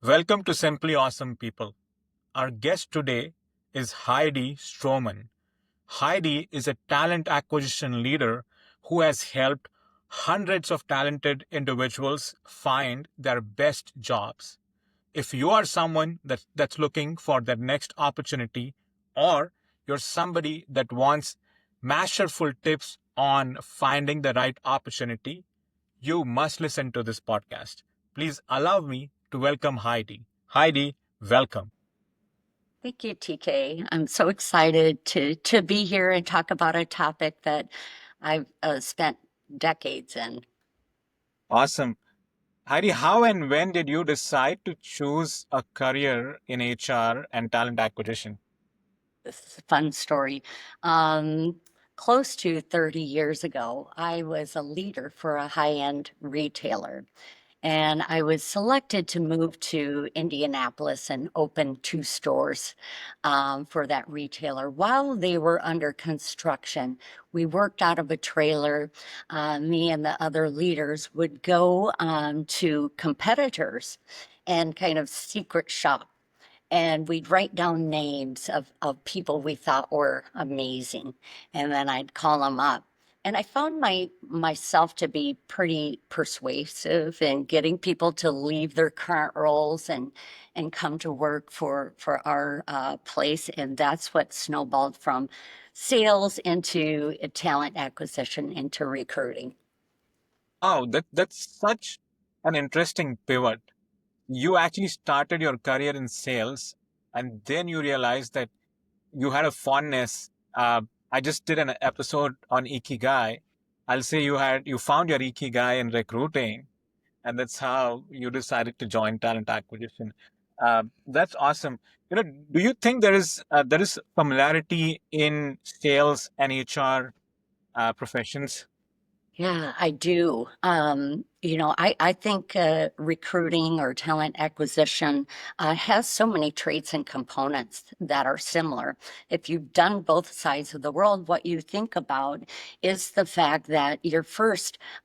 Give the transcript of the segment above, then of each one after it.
Welcome to Simply Awesome People. Our guest today is Heidi Strohman. Heidi is a talent acquisition leader who has helped hundreds of talented individuals find their best jobs. If you are someone that's looking for their next opportunity, or you're somebody that wants masterful tips on finding the right opportunity, you must listen to this podcast. Please allow me to welcome Heidi. Heidi, welcome. Thank you, TK. I'm so excited to be here and talk about a topic that I've spent decades in. Awesome. Heidi, how and when did you decide to choose a career in HR and talent acquisition? This is a fun story. Um, Close to 30 years ago, I was a leader for a high-end retailer. And I was selected to move to Indianapolis and open two stores for that retailer. While they were under construction, we worked out of a trailer. Me and the other leaders would go to competitors and kind of secret shop, and we'd write down names of people we thought were amazing, and then I'd call them up. And I found myself to be pretty persuasive in getting people to leave their current roles and come to work for our place. And that's what snowballed from sales into talent acquisition into recruiting. Oh, that's such an interesting pivot. You actually started your career in sales and then you realized that you had a fondness. I just did an episode on Ikigai. I'll say you found your Ikigai in recruiting, and that's how you decided to join talent acquisition. That's awesome. Do you think there is familiarity in sales and HR professions? Yeah, I do. I think recruiting or talent acquisition has so many traits and components that are similar. If you've done both sides of the world, what you think about is the fact that you're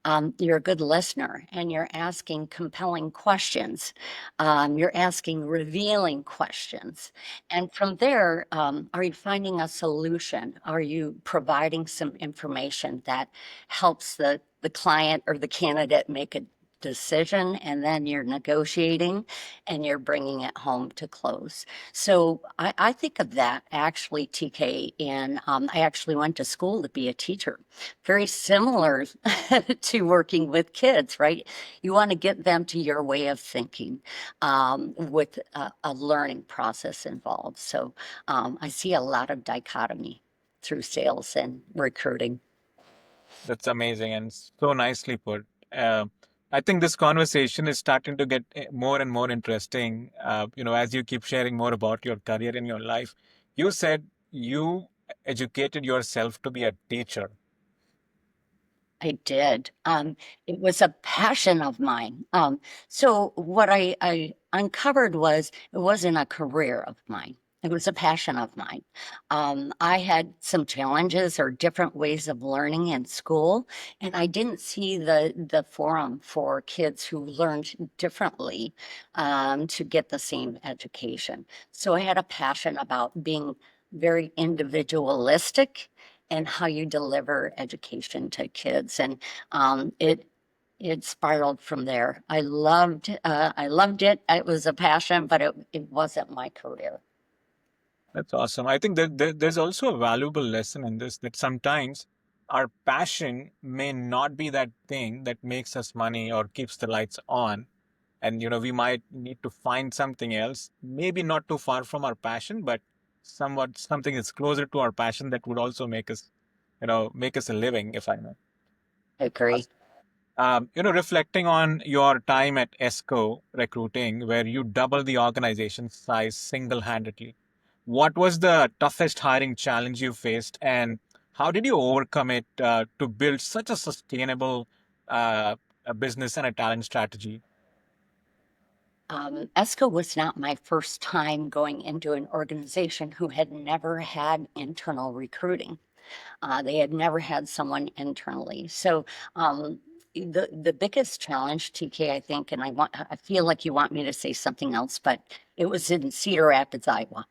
a good listener and you're asking compelling questions. You're asking revealing questions. And from there, are you finding a solution? Are you providing some information that helps the client or the candidate make a decision, and then you're negotiating and you're bringing it home to close. So I think of that actually, TK, and I actually went to school to be a teacher. Very similar to working with kids, right? You want to get them to your way of thinking with a learning process involved. So I see a lot of dichotomy through sales and recruiting. That's amazing and so nicely put. Uh, I think this conversation is starting to get more and more interesting. As you keep sharing more about your career in your life, you said you educated yourself to be a teacher. I did. It was a passion of mine. So what I uncovered was it wasn't a career of mine. It was a passion of mine. I had some challenges or different ways of learning in school, and I didn't see the forum for kids who learned differently to get the same education. So I had a passion about being very individualistic and how you deliver education to kids. And it spiraled from there. I loved it. It was a passion, but it wasn't my career. That's awesome. I think that there's also a valuable lesson in this that sometimes our passion may not be that thing that makes us money or keeps the lights on. And we might need to find something else, maybe not too far from our passion, but somewhat something that's closer to our passion that would also make us a living, if I may. I agree. Reflecting on your time at ESCO recruiting, where you doubled the organization size single-handedly, what was the toughest hiring challenge you faced, and how did you overcome it to build such a sustainable a business and a talent strategy? ESCO was not my first time going into an organization who had never had internal recruiting. They had never had someone internally. So the biggest challenge, TK, I think, and I feel like you want me to say something else, but it was in Cedar Rapids, Iowa.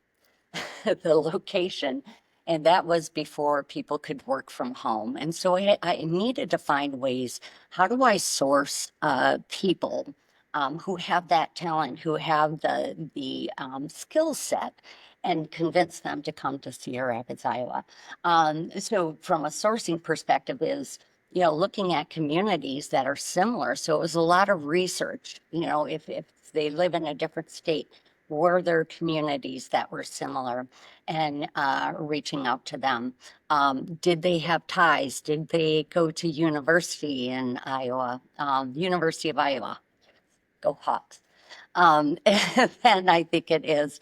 The location. And that was before people could work from home. And so I needed to find ways, how do I source people who have that talent, who have the skill set, and convince them to come to Cedar Rapids, Iowa. So from a sourcing perspective is, looking at communities that are similar. So it was a lot of research, if they live in a different state, were there communities that were similar, and reaching out to them. Did they have ties? Did they go to university in Iowa, University of Iowa? Go Hawks. And I think it is,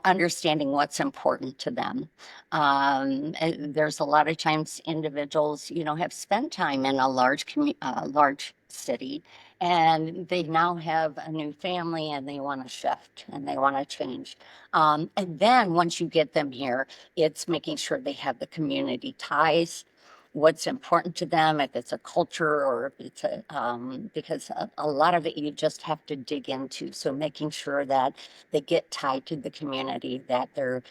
understanding what's important to them. And there's a lot of times individuals, have spent time in a large city, and they now have a new family and they want to shift and they want to change. And then once you get them here, it's making sure they have the community ties, what's important to them, if it's a culture or if it's because a lot of it you just have to dig into. So making sure that they get tied to the community, that their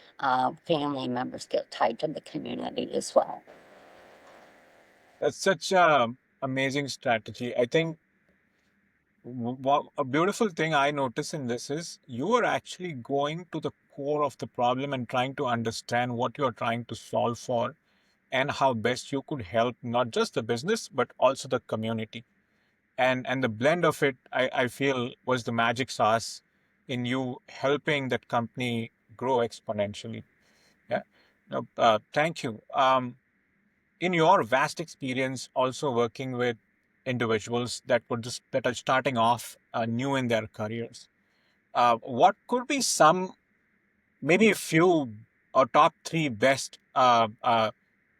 family members get tied to the community as well. That's such a amazing strategy. I think a beautiful thing I notice in this is you are actually going to the core of the problem and trying to understand what you're trying to solve for and how best you could help not just the business but also the community. And the blend of it, I feel, was the magic sauce in you helping that company grow exponentially. Yeah. No, thank you. In your vast experience also working with individuals that are starting off new in their careers, what could be some, maybe a few or top three best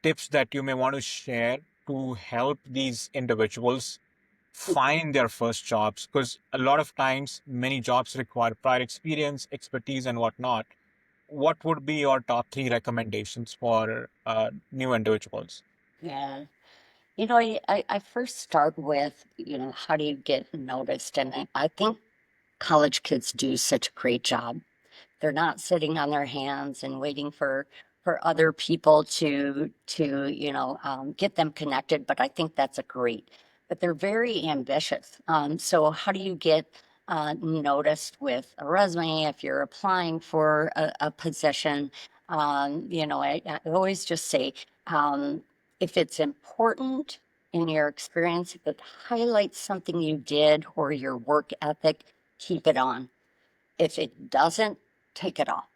tips that you may want to share to help these individuals find their first jobs? Because a lot of times many jobs require prior experience, expertise, and whatnot. What would be your top three recommendations for new individuals? Yeah. I first start with, how do you get noticed? And I think college kids do such a great job. They're not sitting on their hands and waiting for other people to get them connected. But I think that's a great. But they're very ambitious. So how do you get noticed with a resume if you're applying for a position? I always just say if it's important in your experience, if it highlights something you did or your work ethic, keep it on. If it doesn't, take it off.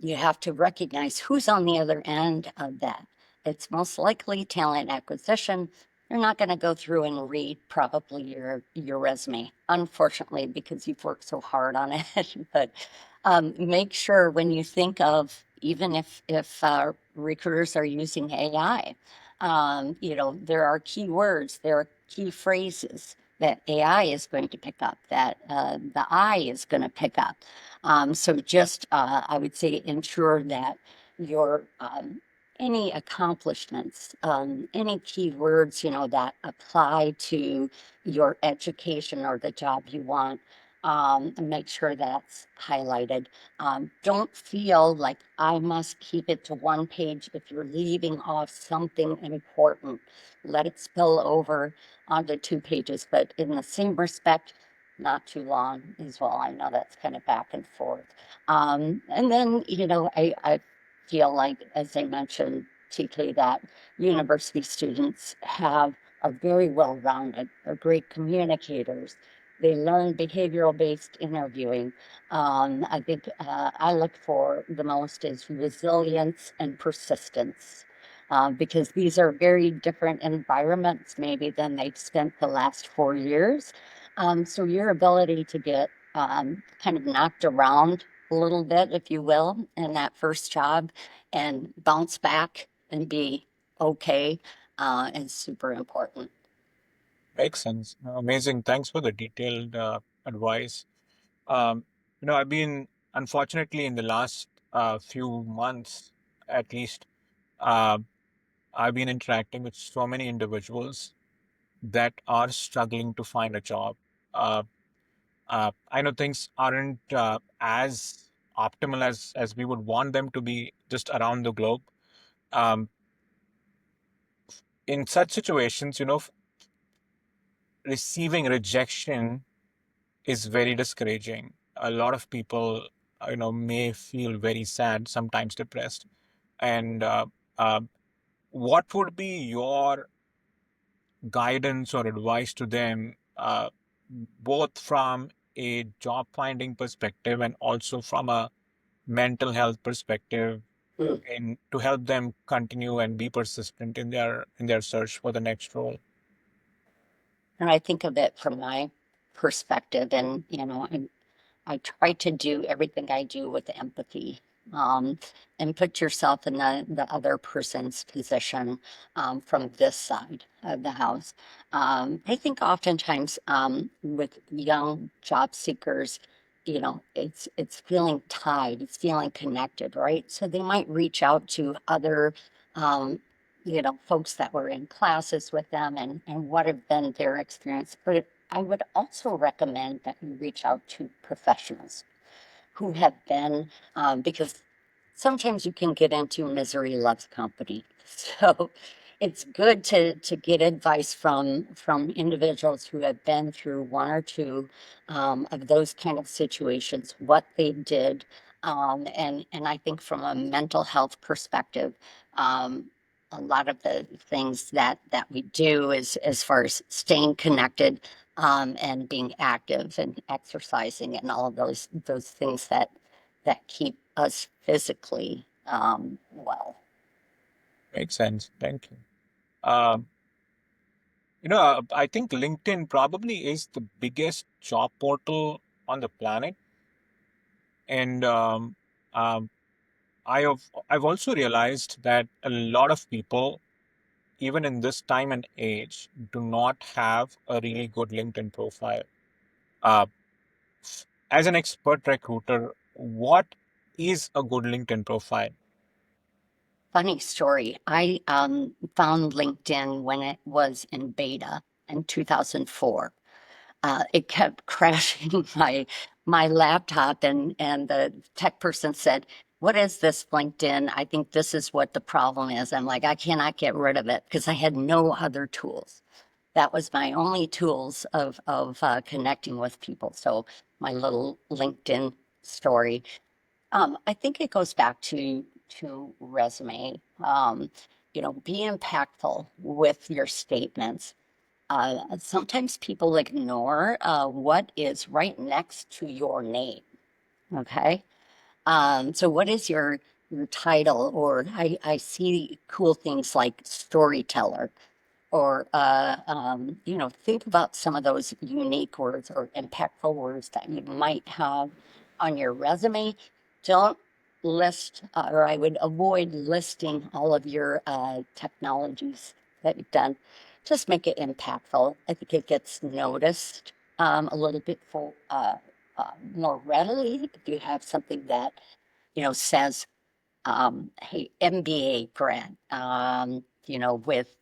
You have to recognize who's on the other end of that. It's most likely talent acquisition. They're not going to go through and read probably your resume, unfortunately, because you've worked so hard on it. But make sure when you think of, even if recruiters are using AI, there are keywords, there are key phrases that AI is going to pick up, that the I is going to pick up. So just, I would say, ensure that your any accomplishments, any keywords, that apply to your education or the job you want, make sure that's highlighted. Don't feel like I must keep it to one page if you're leaving off something important. Let it spill over onto 2 pages, but in the same respect, not too long as well. I know that's kind of back and forth. And then, I feel like, as I mentioned, TK, that university students are very well rounded, they're great communicators. They learn behavioral based interviewing. I think I look for the most is resilience and persistence. Because these are very different environments, maybe, than they've spent the last 4 years. So your ability to get kind of knocked around a little bit, if you will, in that first job and bounce back and be okay is super important. Makes sense. Amazing. Thanks for the detailed advice. Um, I've been, unfortunately, in the last few months, at least, uh, I've been interacting with so many individuals that are struggling to find a job. Uh, I know things aren't as optimal as we would want them to be just around the globe. Um, in such situations, receiving rejection is very discouraging. A lot of people, may feel very sad, sometimes depressed. And uh, what would be your guidance or advice to them, both from a job finding perspective and also from a mental health perspective, Mm. in to help them continue and be persistent in their search for the next role? And I think of it from my perspective, and I try to do everything I do with empathy, and put yourself in the other person's position, from this side of the house. I think oftentimes, with young job seekers, it's feeling tied, it's feeling connected, right? So they might reach out to other, um, folks that were in classes with them, and what have been their experience. But I would also recommend that you reach out to professionals who have been, because sometimes you can get into misery loves company. So it's good to get advice from individuals who have been through one or two, of those kind of situations, what they did. And I think from a mental health perspective, um, a lot of the things that we do is as far as staying connected, and being active and exercising and all of those things that keep us physically, well. Makes sense. Thank you. Um, I think LinkedIn probably is the biggest job portal on the planet, and um, I've also realized that a lot of people, even in this time and age, do not have a really good LinkedIn profile. Uh, as an expert recruiter, what is a good LinkedIn profile? Funny story. I found LinkedIn when it was in beta in 2004. It kept crashing my laptop, and the tech person said, "What is this LinkedIn? I think this is what the problem is." I'm like, I cannot get rid of it because I had no other tools. That was my only tools of connecting with people. So my little LinkedIn story. I think it goes back to resume. Be impactful with your statements. Sometimes people ignore, what is right next to your name. Okay. So what is your title? Or I see cool things like storyteller, or think about some of those unique words or impactful words that you might have on your resume. Don't list, or I would avoid listing all of your, technologies that you've done. Just make it impactful. I think it gets noticed, a little bit more readily if you have something that says, hey, MBA grad, with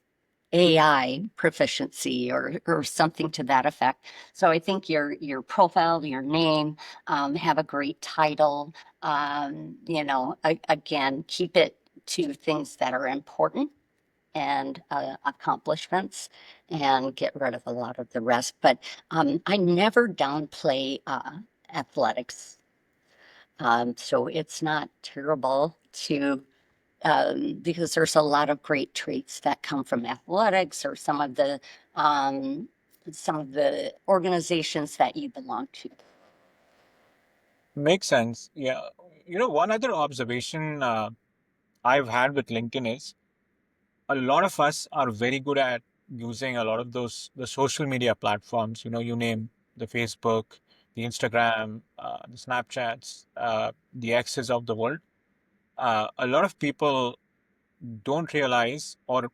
AI proficiency, or something to that effect. So I think your profile, your name, have a great title. Again, keep it to things that are important, and accomplishments, and get rid of a lot of the rest. But I never downplay, athletics. So it's not terrible to, because there's a lot of great traits that come from athletics, or some of the organizations that you belong to. Makes sense. Yeah. One other observation I've had with LinkedIn is a lot of us are very good at using a lot of the social media platforms. You name the Facebook, the Instagram, the Snapchats, the X's of the world. A lot of people don't realize, or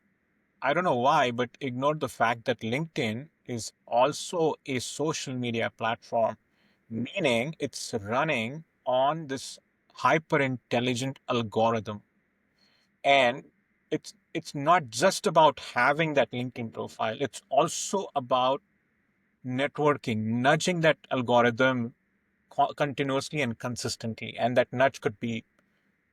I don't know why, but ignore the fact that LinkedIn is also a social media platform, meaning it's running on this hyper intelligent algorithm. And it's it's not just about having that LinkedIn profile. It's also about networking, nudging that algorithm continuously and consistently. And that nudge could be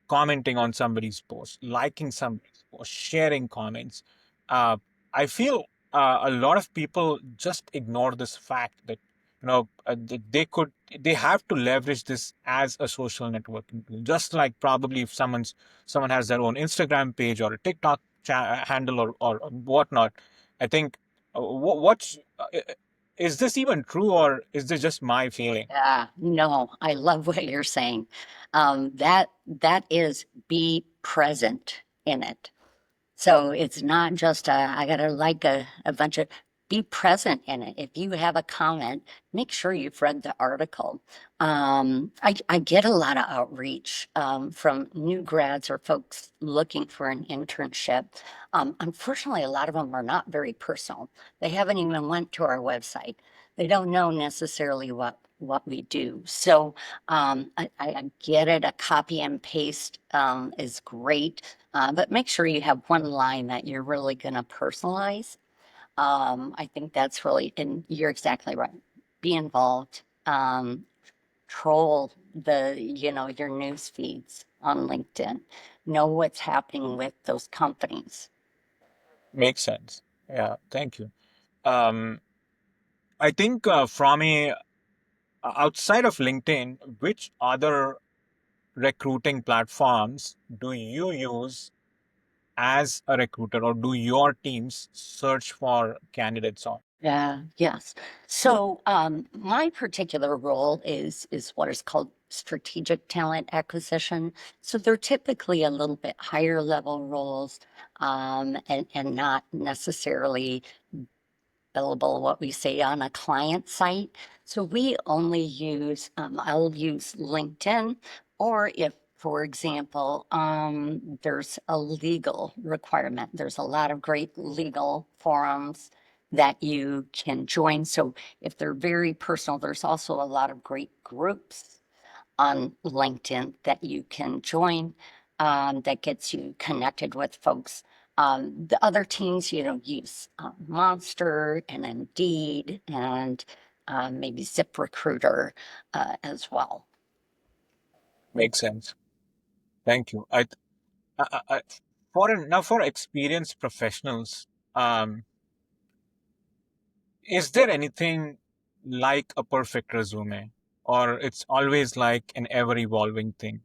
commenting on somebody's post, liking somebody's post, sharing comments. Uh, I feel a lot of people just ignore this fact that they have to leverage this as a social networking tool. Just like probably if someone has their own Instagram page or a TikTok handle or whatnot. I think what's is this even true, or is this just my feeling? Yeah, no, I love what you're saying. That is be present in it. So it's not just I gotta like a bunch of be present in it. If you have a comment, make sure you've read the article. I get a lot of outreach from new grads or folks looking for an internship. Unfortunately, a lot of them are not very personal. They haven't even went to our website. They don't know necessarily what we do. So I get it. A copy and paste is great, but make sure you have one line that you're really going to personalize. I think that's really, and you're exactly right. Be involved. Troll your news feeds on LinkedIn. Know what's happening with those companies. Makes sense. Yeah, thank you. Um, I think from a outside of LinkedIn, which other recruiting platforms do you use as a recruiter, or do your teams search for candidates on? Yeah, yes. So my particular role is what is called strategic talent acquisition. So they're typically a little bit higher level roles, and not necessarily billable, what we say on a client site. So we only use, I'll use LinkedIn, or if, for example, there's a legal requirement, there's a lot of great legal forums that you can join. So if they're very personal, there's also a lot of great groups on LinkedIn that you can join, that gets you connected with folks. The other teams, use Monster and Indeed and maybe ZipRecruiter as well. Makes sense. Thank you. Now for experienced professionals, um, is there anything like a perfect resume, or it's always like an ever evolving thing?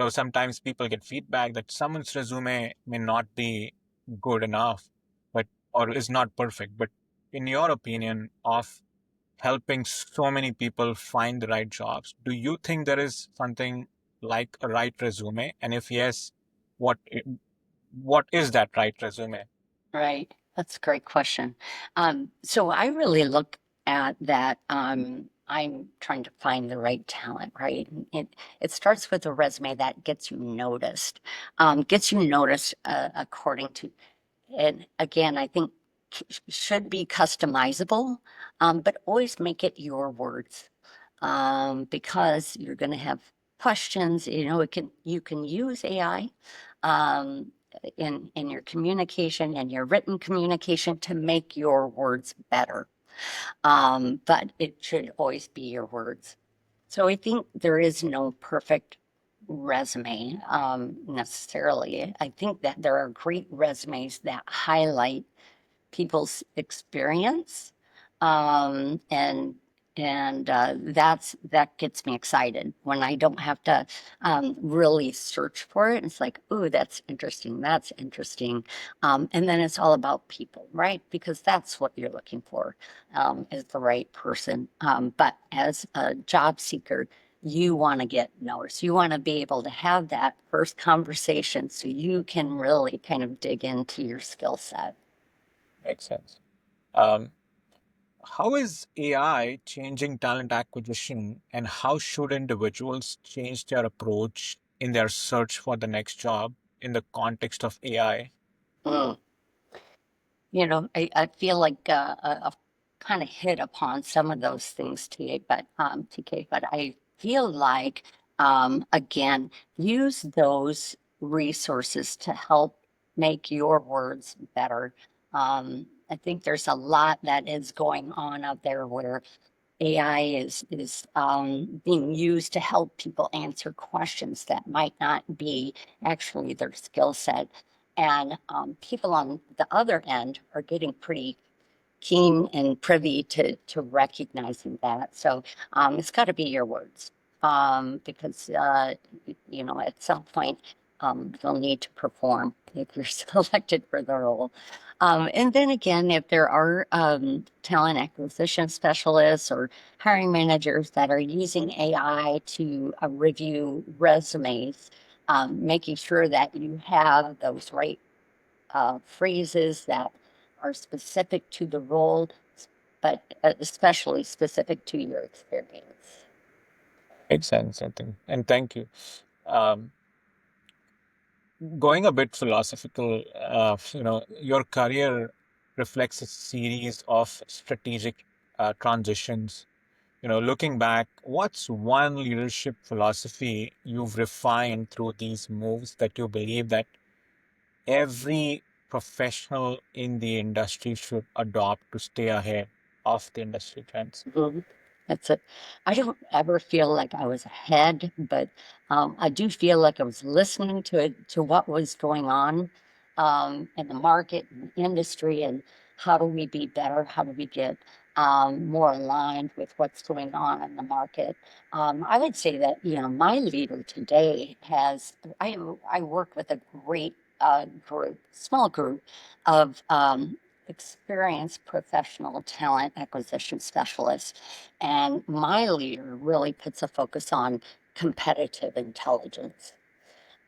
Sometimes people get feedback that someone's resume may not be good enough, but or is not perfect. But in your opinion, of helping so many people find the right jobs, do you think there is something like a right resume? And if yes, what what is that right resume? Right. That's a great question. So I really look at that. I'm trying to find the right talent, right? And it starts with a resume that gets you noticed according to, and again, I think should be customizable, but always make it your words, because you're going to have questions. You can use AI in your communication and your written communication to make your words better. But it should always be your words. So I think there is no perfect resume necessarily. I think that there are great resumes that highlight people's experience, and that gets me excited when I don't have to really search for it. It's like, oh, that's interesting, that's interesting, and then it's all about people, right? Because that's what you're looking for, is the right person. But as a job seeker, you want to get noticed. You want to be able to have that first conversation so you can really kind of dig into your skill set. Makes sense. Um, how is AI changing talent acquisition, and how should individuals change their approach in their search for the next job in the context of AI? Mm. I feel like I've kind of hit upon some of those things, TK, but I feel like, again, use those resources to help make your words better. I think there's a lot that is going on out there where AI is being used to help people answer questions that might not be actually their skill set. And people on the other end are getting pretty keen and privy to recognizing that. So it's got to be your words because, at some point you'll need to perform if you're selected for the role. And then again, if there are talent acquisition specialists or hiring managers that are using AI to review resumes, making sure that you have those right phrases that are specific to the role, but especially specific to your experience. Makes sense, I think. And thank you. Um, Going a bit philosophical, your career reflects a series of strategic transitions. Looking back, what's one leadership philosophy you've refined through these moves that you believe that every professional in the industry should adopt to stay ahead of the industry trends? Mhm. That's it. I don't ever feel like I was ahead, but I do feel like I was listening to what was going on in the market and industry, and how do we be better? How do we get more aligned with what's going on in the market? I would say that my leader today has. I work with a great group, small group of experienced professional talent acquisition specialist. And my leader really puts a focus on competitive intelligence.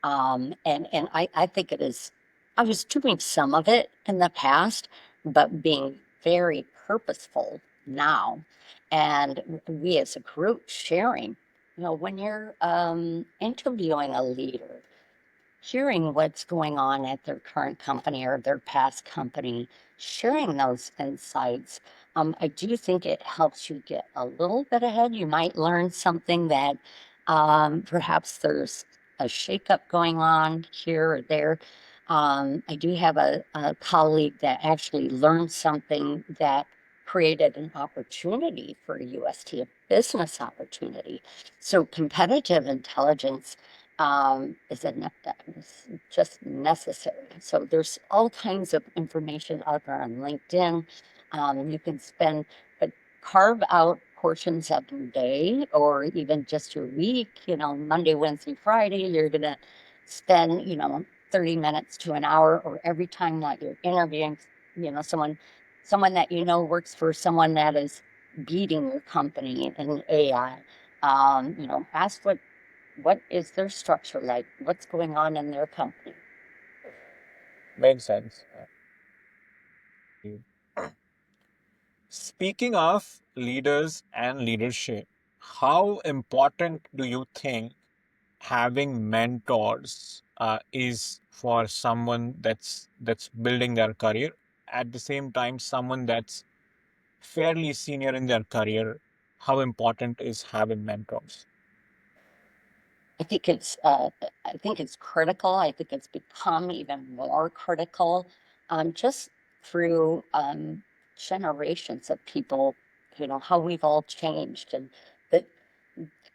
And I think it is, I was doing some of it in the past, but being very purposeful now. And we as a group sharing, when you're interviewing a leader, hearing what's going on at their current company or their past company, sharing those insights, I do think it helps you get a little bit ahead. You might learn something that perhaps there's a shakeup going on here or there. I do have a colleague that actually learned something that created an opportunity for UST, a business opportunity. So competitive intelligence is just necessary. So there's all kinds of information out there on LinkedIn. You can spend, but carve out portions of your day or even just your week, Monday, Wednesday, Friday, you're going to spend, 30 minutes to an hour, or every time that you're interviewing, someone that works for someone that is beating your company in AI. Ask what is their structure like? What's going on in their company? Makes sense. Speaking of leaders and leadership, how important do you think having mentors is for someone that's building their career? At the same time, someone that's fairly senior in their career, how important is having mentors? I think it's critical. I think it's become even more critical, just through generations of people. How we've all changed, and that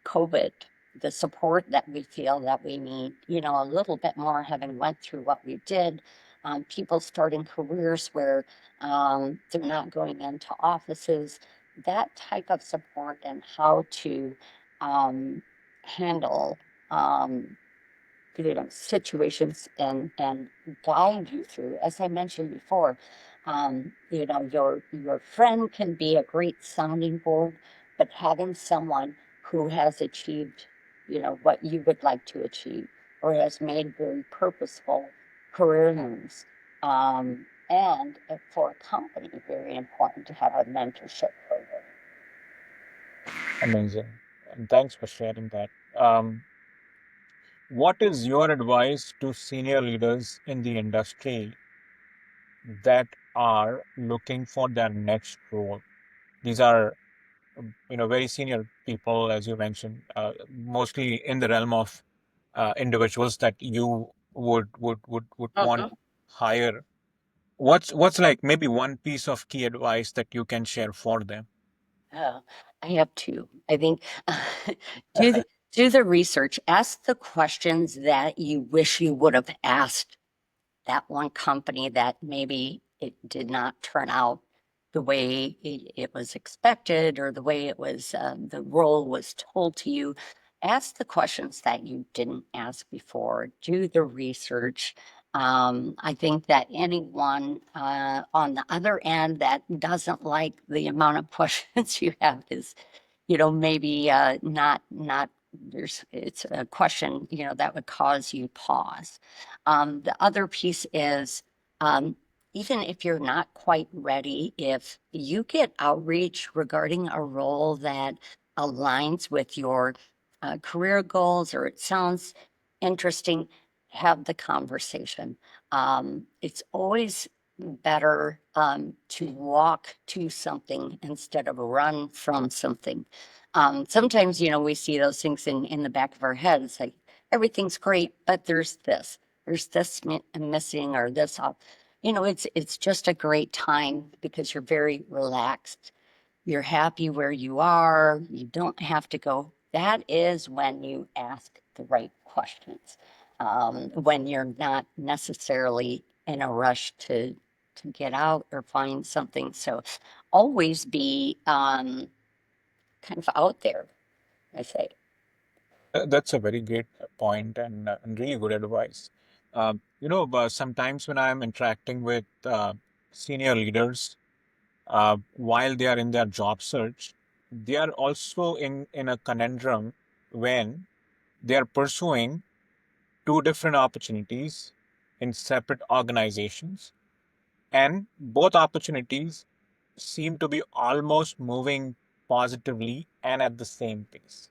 COVID, the support that we feel that we need. A little bit more having went through what we did. People starting careers where they're not going into offices. That type of support and how to um, handle um, situations and guide you through. As I mentioned before, your friend can be a great sounding board, but having someone who has achieved, what you would like to achieve, or has made very purposeful career moves, and for a company, very important to have a mentorship program. Amazing. And thanks for sharing that. What is your advice to senior leaders in the industry that are looking for their next role? These are, very senior people, as you mentioned, mostly in the realm of individuals that you would want Mhm. hire, what's like maybe one piece of key advice that you can share for them? Oh, I have two. I think do the research, ask the questions that you wish you would have asked that one company that maybe it did not turn out the way it was expected or the way it was, the role was told to you. Ask the questions that you didn't ask before. Do the research. I think that anyone on the other end that doesn't like the amount of questions you have is, maybe not there's it's a question, that would cause you pause. The other piece is, um, even if you're not quite ready, if you get outreach regarding a role that aligns with your career goals or it sounds interesting, have the conversation. It's always better to walk to something instead of run from something. Sometimes, we see those things in the back of our head. It's like everything's great, but there's this missing or this off. It's just a great time because you're very relaxed. You're happy where you are. You don't have to go. That is when you ask the right questions. When you're not necessarily in a rush to get out or find something. So always be kind of out there, I say. That's a very great point and really good advice. Sometimes when I'm interacting with senior leaders while they are in their job search, they are also in a conundrum when they are pursuing two different opportunities in separate organizations, and both opportunities seem to be almost moving positively and at the same pace.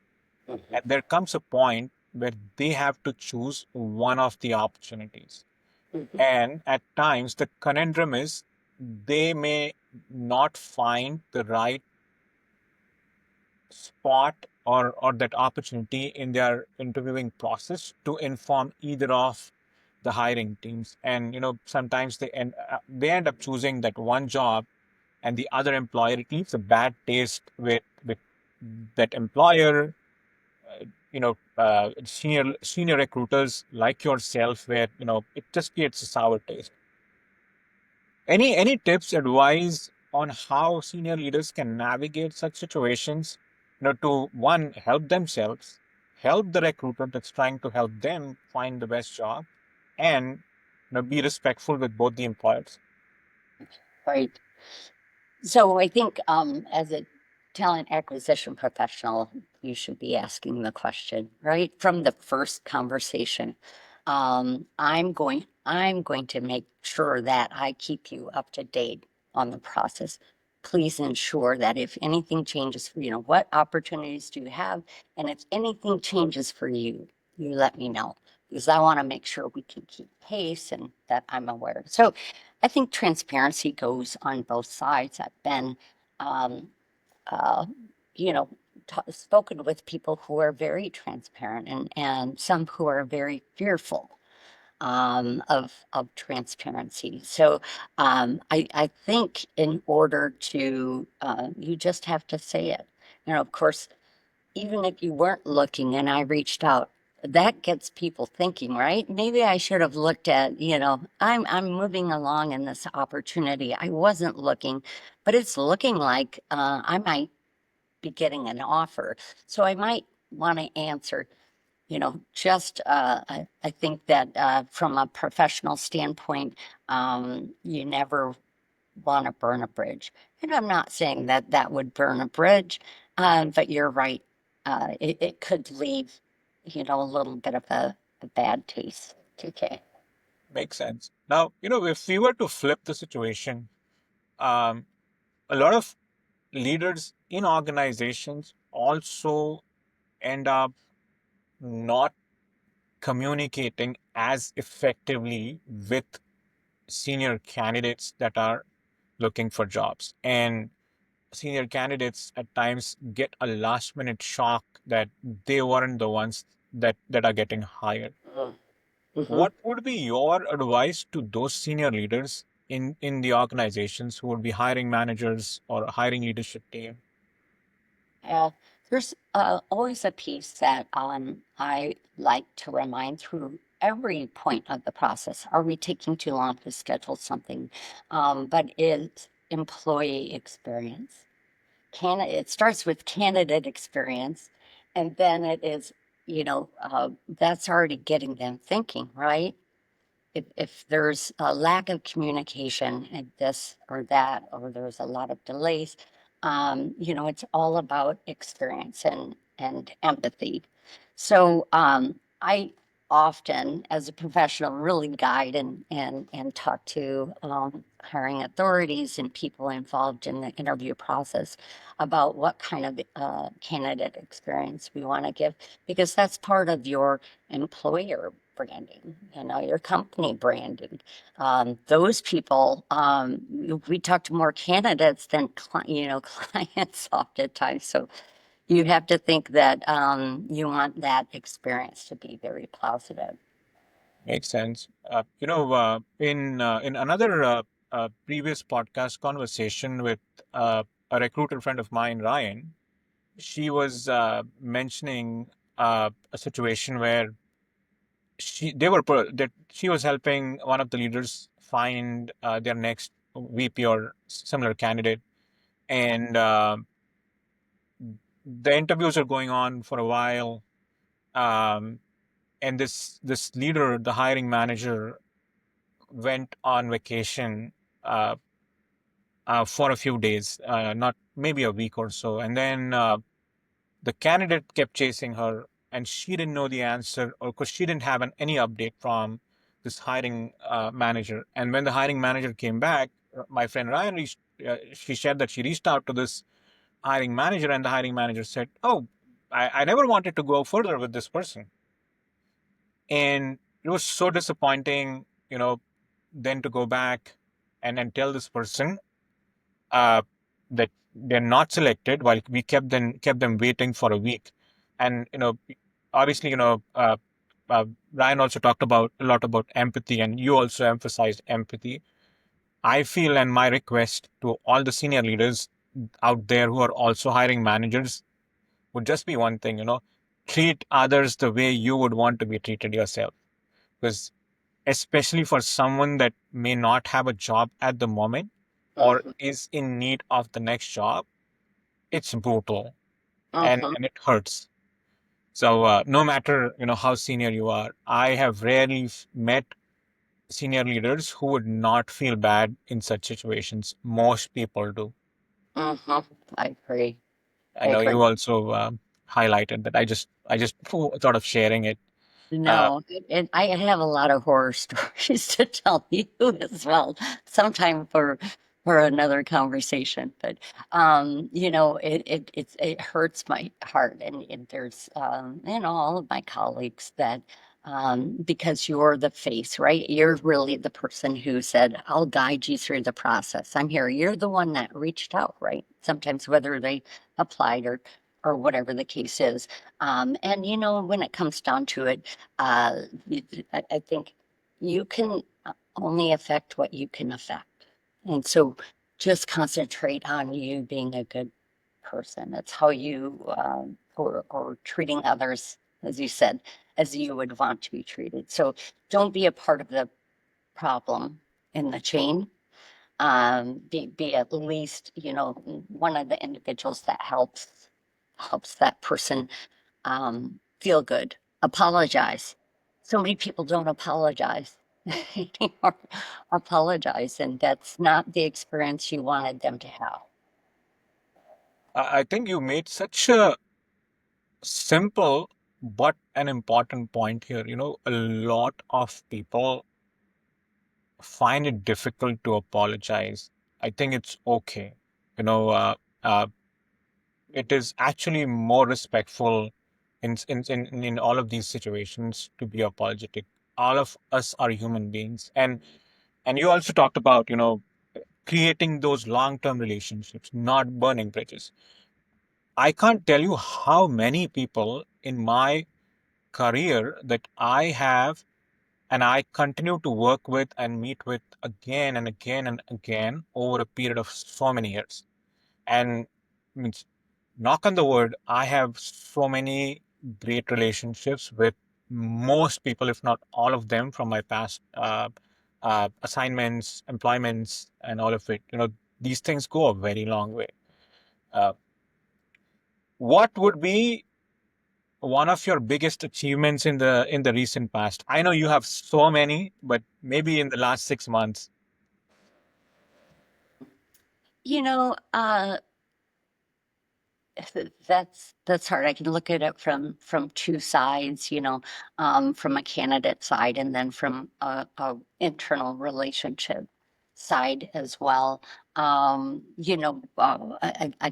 Mhm, And there comes a point where they have to choose one of the opportunities. mhm, And at times, the conundrum is they may not find the right spot or that opportunity in their interviewing process to inform either of the hiring teams. And sometimes they end up choosing that one job, and the other employer, it leaves a bad taste with that employer. Senior recruiters like yourself, where it just creates a sour taste. Any tips, advice on how senior leaders can navigate such situations, to one, help themselves, help the recruiter that's trying to help them find the best job, and be respectful with both the employers. right. So I think as a talent acquisition professional, you should be asking the question, right? From the first conversation. I'm going to make sure that I keep you up to date on the process. Please ensure that if anything changes, what opportunities do you have? And if anything changes for you, you let me know because I want to make sure we can keep pace and that I'm aware. So I think transparency goes on both sides. I've been, um, uh, you know, spoken with people who are very transparent and some who are very fearful of transparency. So I think in order to, you just have to say it. Of course, even if you weren't looking and I reached out, that gets people thinking, right? Maybe I should have looked at, I'm moving along in this opportunity. I wasn't looking, but it's looking like I might be getting an offer. So I might want to answer, just I think that from a professional standpoint, you never want to burn a bridge. And I'm not saying that that would burn a bridge, but you're right. It could leave, a little bit of a bad taste. Okay. Makes sense. Now, if we were to flip the situation, um, a lot of leaders in organizations also end up not communicating as effectively with senior candidates that are looking for jobs. And senior candidates at times get a last minute shock that they weren't the ones that are getting hired. Hmm. what would be your advice to those senior leaders in the organizations who would be hiring managers or hiring leadership team? Uh, there's always a piece that I like to remind through every point of the process. Are we taking too long to schedule something? But it's employee experience. It starts with candidate experience, and then it is, that's already getting them thinking, right? If there's a lack of communication and this or that, or there's a lot of delays, it's all about experience and empathy. So I often, as a professional, really guide and talk to hiring authorities and people involved in the interview process about what kind of candidate experience we want to give, because that's part of your employer branding, your company branding. Those people, we talk to more candidates than clients oftentimes. So you have to think that you want that experience to be very positive. Makes sense. In another previous podcast conversation with a recruiter friend of mine, Ryan, she was mentioning a situation where that she was helping one of the leaders find their next VP or similar candidate, and the interviews are going on for a while. Um, and this leader, the hiring manager, went on vacation uh, for a few days, not maybe a week or so, and then the candidate kept chasing her, and she didn't know the answer, or because she didn't have any update from this hiring manager. And when the hiring manager came back, my friend Ryan she shared that she reached out to this hiring manager, and the hiring manager said, "Oh, I never wanted to go further with this person." And it was so disappointing, then to go back and tell this person uh, that they're not selected, while we kept them waiting for a week. And obviously, Ryan also talked about a lot about empathy, and you also emphasized empathy. I feel, and my request to all the senior leaders out there who are also hiring managers would just be one thing, treat others the way you would want to be treated yourself. Because especially for someone that may not have a job at the moment or Hmm. is in need of the next job, it's brutal, and Hmm. and it hurts. So no matter how senior you are, I have rarely met senior leaders who would not feel bad in such situations. Most people do. Hmm. I agree. I I know agree. you also highlighted that. I just thought of sharing it. Uh, No, and I have a lot of horror stories to tell you as well, sometime for another conversation. But it hurts my heart, and there's all of my colleagues that because you're the face, right? You're really the person who said, "I'll guide you through the process. I'm here." You're the one that reached out, right? Sometimes whether they applied or whatever the case is. And when it comes down to it, uh, I think you can only affect what you can affect. And so just concentrate on you being a good person. It's how you, or treating others, as you said, as you would want to be treated. So don't be a part of the problem in the chain. Be at least, one of the individuals that helps that person feel good. Apologize. So many people don't apologize anymore. Apologize, and that's not the experience you wanted them to have. I think you made such a simple but an important point here. A lot of people find it difficult to apologize. I think it's okay. You know, uh, uh, it is actually more respectful in all of these situations to be apologetic. All of us are human beings, and you also talked about creating those long-term relationships, not burning bridges. I can't tell you how many people in my career that I have and I continue to work with and meet with again and again and again over a period of so many years. And means, knock on the wood, I have so many great relationships with most people, if not all of them, from my past assignments, employments, and all of it. These things go a very long way. Uh, what would be one of your biggest achievements in the recent past? I know you have so many, but maybe in the last 6 months. You know, that's hard. I can look at it from two sides, from a candidate side and then from a internal relationship side as well. I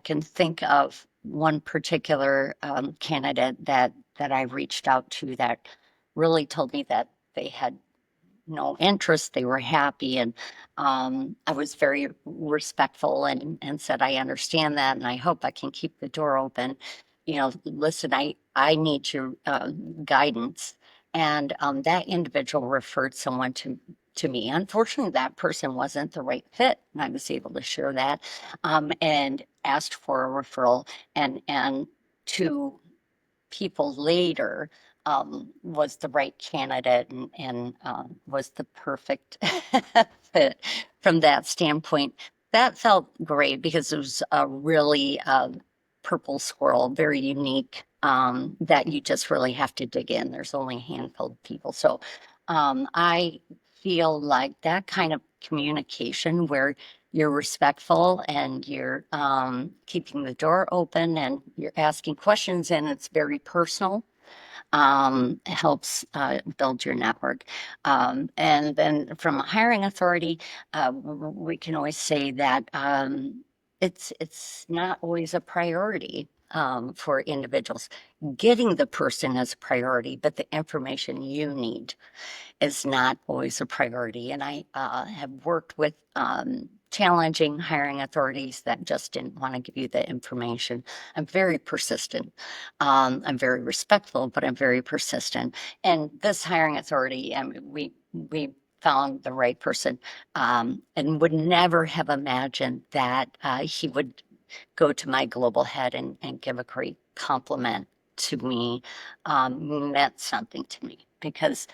can think of one particular candidate that I reached out to that really told me that they had no interest. They were happy. And I was very respectful and said, I understand that. And I hope I can keep the door open. Listen, I need your guidance. And that individual referred someone to me. Unfortunately, that person wasn't the right fit. And I was able to share that and asked for a referral and to people later was the right candidate and was the perfect fit from that standpoint. That felt great because it was a really purple squirrel, very unique, that you just really have to dig in. There's only a handful of people. So I feel like that kind of communication where you're respectful and you're keeping the door open and you're asking questions and it's very personal, helps build your network. And then from a hiring authority, we can always say that it's not always a priority for individuals. Getting the person is a priority, but the information you need is not always a priority. And I have worked with challenging hiring authorities that just didn't want to give you the information. I'm very persistent. I'm very respectful, but I'm very persistent. And this hiring authority, I mean, we found the right person and would never have imagined that he would go to my global head and give a great compliment to me, meant something to me because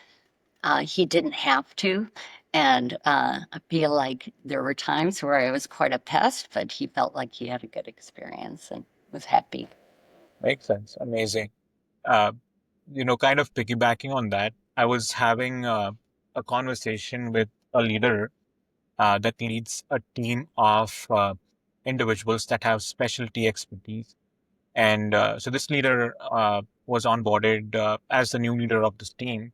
he didn't have to. And I feel like there were times where I was quite a pest, but he felt like he had a good experience and was happy. Makes sense. Amazing. Uh, kind of piggybacking on that, I was having a conversation with a leader that leads a team of individuals that have specialty expertise. And so this leader was onboarded as the new leader of this team.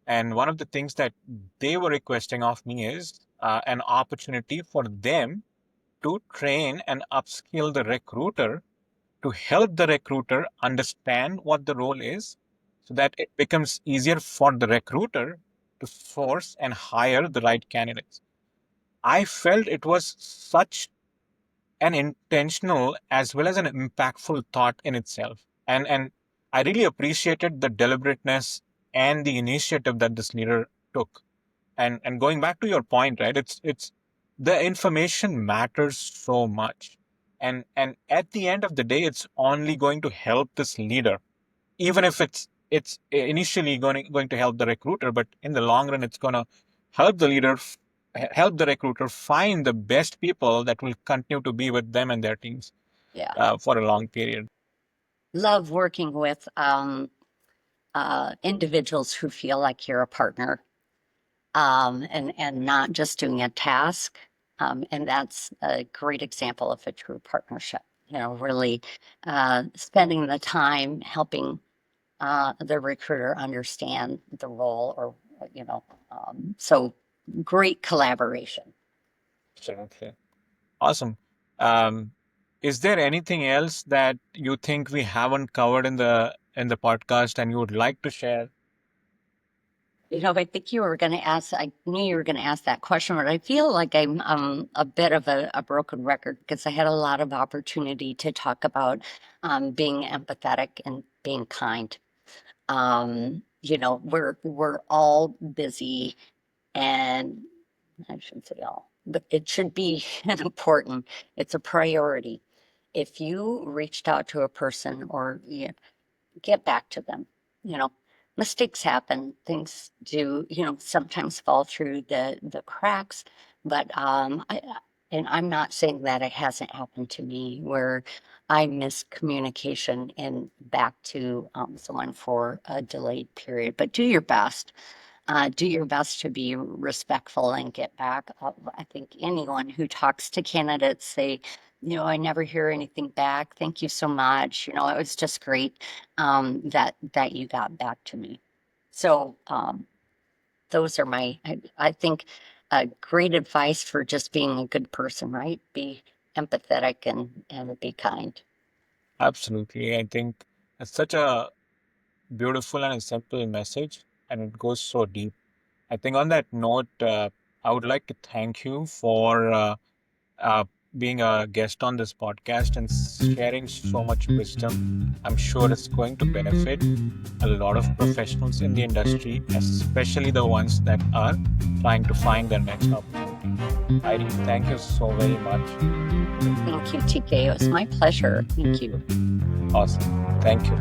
And one of the things that they were requesting of me is an opportunity for them to train and upskill the recruiter to help the recruiter understand what the role is so that it becomes easier for the recruiter to source and hire the right candidates. I felt it was such an intentional as well as an impactful thought in itself. And I really appreciated the deliberateness and the initiative that this leader took. And going back to your point, right? It's the information matters so much. And at the end of the day, it's only going to help this leader, even if it's initially going to help the recruiter, but in the long run, it's going to help the leader help the recruiter find the best people that will continue to be with them and their teams Yeah. for a long period. Love working with individuals who feel like you're a partner and not just doing a task. And that's a great example of a true partnership. Really spending the time helping the recruiter understand the role or, so great collaboration. Absolutely. Awesome. Um, is there anything else that you think we haven't covered in the podcast and you would like to share? I think you were going to ask, I knew you were going to ask that question, but I feel like I'm a bit of a broken record because I had a lot of opportunity to talk about being empathetic and being kind. we're all busy, and I shouldn't say all, but it should be important. It's a priority. If you reached out to a person, or get back to them. You know, mistakes happen. Things do, sometimes fall through the cracks. But and I'm not saying that it hasn't happened to me where I miss communication and back to someone for a delayed period. But do your best to be respectful and get back. I think anyone who talks to candidates say, I never hear anything back. Thank you so much. It was just great that you got back to me. So those are I think, great advice for just being a good person, right? Be empathetic and be kind. Absolutely. I think it's such a beautiful and a simple message, and it goes so deep. I think on that note, I would like to thank you for uh, being a guest on this podcast and sharing so much wisdom. I'm sure it's going to benefit a lot of professionals in the industry, especially the ones that are trying to find their next opportunity. Heidi, thank you so very much. Thank you, TK. It was my pleasure. Thank you. Awesome. Thank you.